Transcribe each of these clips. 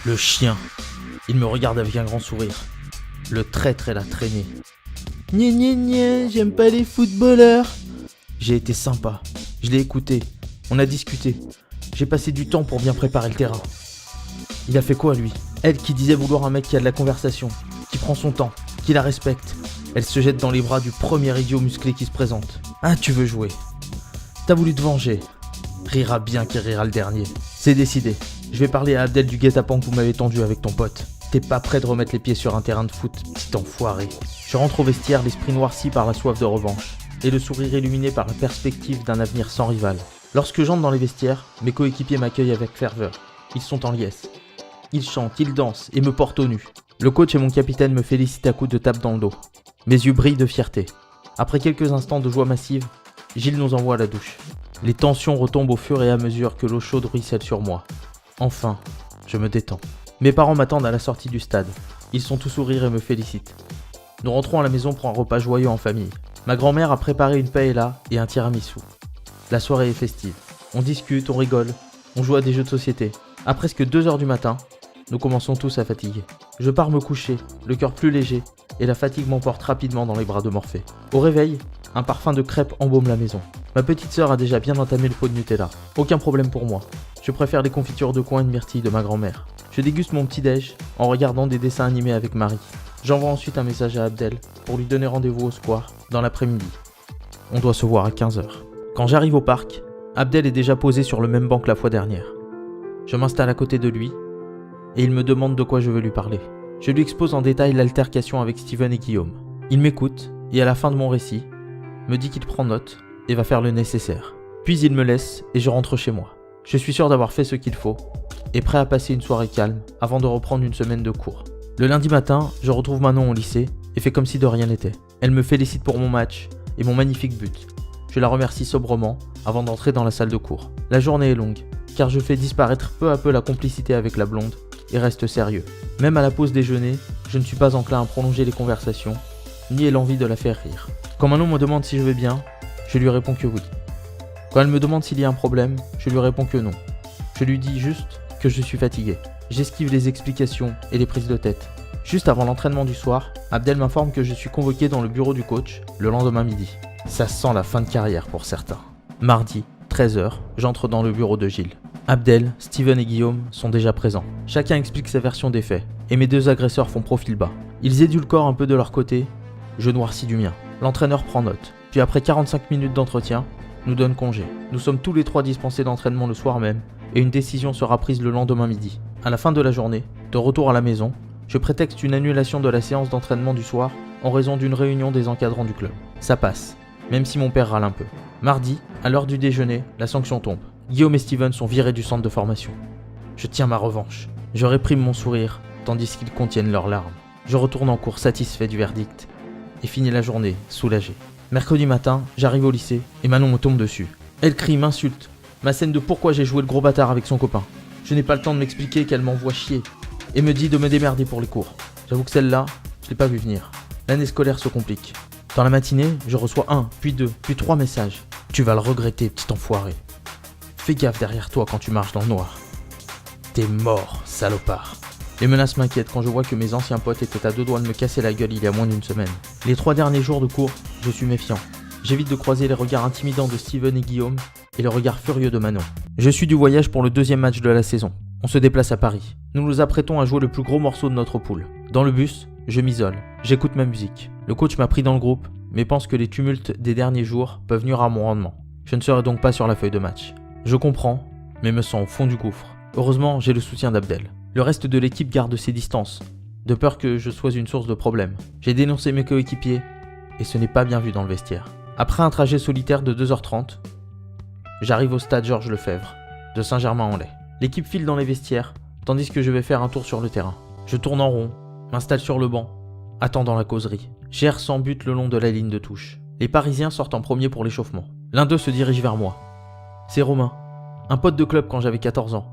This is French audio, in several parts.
Le chien. Il me regarde avec un grand sourire. Le traître est la traînée. Gna gna gna, j'aime pas les footballeurs. J'ai été sympa. Je l'ai écouté. On a discuté. J'ai passé du temps pour bien préparer le terrain. Il a fait quoi, lui? Elle qui disait vouloir un mec qui a de la conversation, qui prend son temps, qui la respecte. Elle se jette dans les bras du premier idiot musclé qui se présente. Ah, tu veux jouer? T'as voulu te venger. Rira bien qui rira le dernier. C'est décidé. Je vais parler à Abdel du guet-apens que vous m'avez tendu avec ton pote. T'es pas prêt de remettre les pieds sur un terrain de foot, petit enfoiré. Je rentre au vestiaire, l'esprit noirci par la soif de revanche, et le sourire illuminé par la perspective d'un avenir sans rival. Lorsque j'entre dans les vestiaires, mes coéquipiers m'accueillent avec ferveur. Ils sont en liesse. Ils chantent, ils dansent et me portent au nu. Le coach et mon capitaine me félicitent à coups de tape dans le dos. Mes yeux brillent de fierté. Après quelques instants de joie massive, Gilles nous envoie à la douche. Les tensions retombent au fur et à mesure que l'eau chaude ruisselle sur moi. Enfin, je me détends. Mes parents m'attendent à la sortie du stade. Ils sont tous sourires et me félicitent. Nous rentrons à la maison pour un repas joyeux en famille. Ma grand-mère a préparé une paella et un tiramisu. La soirée est festive. On discute, on rigole, on joue à des jeux de société. À presque 2h du matin, nous commençons tous à fatiguer. Je pars me coucher, le cœur plus léger, et la fatigue m'emporte rapidement dans les bras de Morphée. Au réveil, un parfum de crêpes embaume la maison. Ma petite sœur a déjà bien entamé le pot de Nutella. Aucun problème pour moi. Je préfère les confitures de coin et de myrtille de ma grand-mère. Je déguste mon petit-déj en regardant des dessins animés avec Marie. J'envoie ensuite un message à Abdel pour lui donner rendez-vous au square dans l'après-midi. On doit se voir à 15h. Quand j'arrive au parc, Abdel est déjà posé sur le même banc que la fois dernière. Je m'installe à côté de lui et il me demande de quoi je veux lui parler. Je lui expose en détail l'altercation avec Steven et Guillaume. Il m'écoute et à la fin de mon récit, me dit qu'il prend note et va faire le nécessaire. Puis il me laisse et je rentre chez moi. Je suis sûr d'avoir fait ce qu'il faut et prêt à passer une soirée calme avant de reprendre une semaine de cours. Le lundi matin, je retrouve Manon au lycée et fais comme si de rien n'était. Elle me félicite pour mon match et mon magnifique but. Je la remercie sobrement avant d'entrer dans la salle de cours. La journée est longue, car je fais disparaître peu à peu la complicité avec la blonde et reste sérieux. Même à la pause déjeuner, je ne suis pas enclin à prolonger les conversations, ni l'envie de la faire rire. Quand Manon me demande si je vais bien, je lui réponds que oui. Quand elle me demande s'il y a un problème, je lui réponds que non. Je lui dis juste que je suis fatigué. J'esquive les explications et les prises de tête. Juste avant l'entraînement du soir, Abdel m'informe que je suis convoqué dans le bureau du coach le lendemain midi. Ça sent la fin de carrière pour certains. Mardi, 13h, j'entre dans le bureau de Gilles. Abdel, Steven et Guillaume sont déjà présents. Chacun explique sa version des faits, et mes deux agresseurs font profil bas. Ils édulcorent un peu de leur côté, je noircis du mien. L'entraîneur prend note, puis après 45 minutes d'entretien, nous donne congé. Nous sommes tous les trois dispensés d'entraînement le soir même, et une décision sera prise le lendemain midi. À la fin de la journée, de retour à la maison, je prétexte une annulation de la séance d'entraînement du soir en raison d'une réunion des encadrants du club. Ça passe, même si mon père râle un peu. Mardi, à l'heure du déjeuner, la sanction tombe. Guillaume et Steven sont virés du centre de formation. Je tiens ma revanche. Je réprime mon sourire, tandis qu'ils contiennent leurs larmes. Je retourne en cours satisfait du verdict, et finis la journée, soulagé. Mercredi matin, j'arrive au lycée, et Manon me tombe dessus. Elle crie, m'insulte. Ma scène de pourquoi j'ai joué le gros bâtard avec son copain. Je n'ai pas le temps de m'expliquer qu'elle m'envoie chier, et me dit de me démerder pour les cours. J'avoue que celle-là, je l'ai pas vu venir. L'année scolaire se complique. Dans la matinée, je reçois 1, puis 2, puis 3 messages. Tu vas le regretter, petit enfoiré. Fais gaffe derrière toi quand tu marches dans le noir. T'es mort, salopard. Les menaces m'inquiètent quand je vois que mes anciens potes étaient à 2 doigts de me casser la gueule il y a moins d'une semaine. Les 3 derniers jours de cours, je suis méfiant. J'évite de croiser les regards intimidants de Steven et Guillaume et le regard furieux de Manon. Je suis du voyage pour le 2e match de la saison. On se déplace à Paris. Nous nous apprêtons à jouer le plus gros morceau de notre poule. Dans le bus, je m'isole. J'écoute ma musique. Le coach m'a pris dans le groupe, mais pense que les tumultes des derniers jours peuvent nuire à mon rendement. Je ne serai donc pas sur la feuille de match. Je comprends, mais me sens au fond du gouffre. Heureusement, j'ai le soutien d'Abdel. Le reste de l'équipe garde ses distances, de peur que je sois une source de problème. J'ai dénoncé mes coéquipiers, et ce n'est pas bien vu dans le vestiaire. Après un trajet solitaire de 2h30, j'arrive au stade Georges Lefebvre, de Saint-Germain-en-Laye. L'équipe file dans les vestiaires, tandis que je vais faire un tour sur le terrain. Je tourne en rond, m'installe sur le banc, attendant la causerie. J'erre sans but le long de la ligne de touche. Les Parisiens sortent en premier pour l'échauffement. L'un d'eux se dirige vers moi. C'est Romain, un pote de club quand j'avais 14 ans.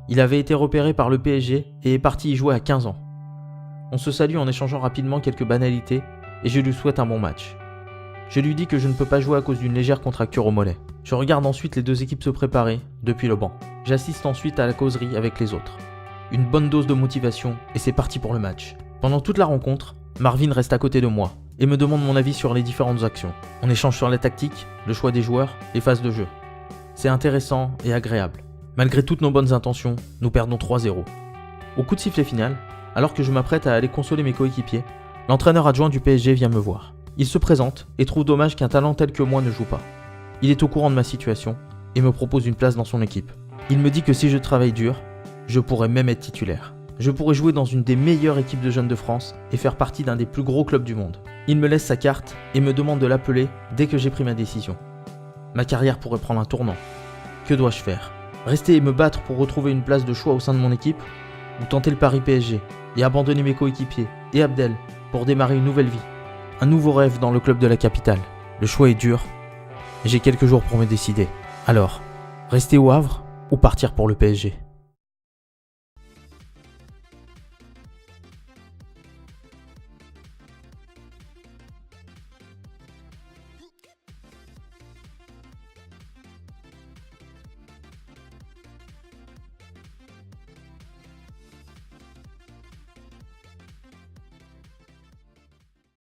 Il avait été repéré par le PSG et est parti y jouer à 15 ans. On se salue en échangeant rapidement quelques banalités et je lui souhaite un bon match. Je lui dis que je ne peux pas jouer à cause d'une légère contracture au mollet. Je regarde ensuite les 2 équipes se préparer depuis le banc. J'assiste ensuite à la causerie avec les autres. une bonne dose de motivation et c'est parti pour le match. Pendant toute la rencontre, Marvin reste à côté de moi et me demande mon avis sur les différentes actions. On échange sur la tactique, le choix des joueurs, les phases de jeu. C'est intéressant et agréable. Malgré toutes nos bonnes intentions, nous perdons 3-0. Au coup de sifflet final, alors que je m'apprête à aller consoler mes coéquipiers, l'entraîneur adjoint du PSG vient me voir. Il se présente et trouve dommage qu'un talent tel que moi ne joue pas. Il est au courant de ma situation et me propose une place dans son équipe. Il me dit que si je travaille dur, je pourrais même être titulaire. Je pourrais jouer dans une des meilleures équipes de jeunes de France et faire partie d'un des plus gros clubs du monde. Il me laisse sa carte et me demande de l'appeler dès que j'ai pris ma décision. Ma carrière pourrait prendre un tournant. Que dois-je faire ? Rester et me battre pour retrouver une place de choix au sein de mon équipe ? Ou tenter le pari PSG et abandonner mes coéquipiers et Abdel pour démarrer une nouvelle vie ? Un nouveau rêve dans le club de la capitale. Le choix est dur et j'ai quelques jours pour me décider. Alors, rester au Havre ou partir pour le PSG ?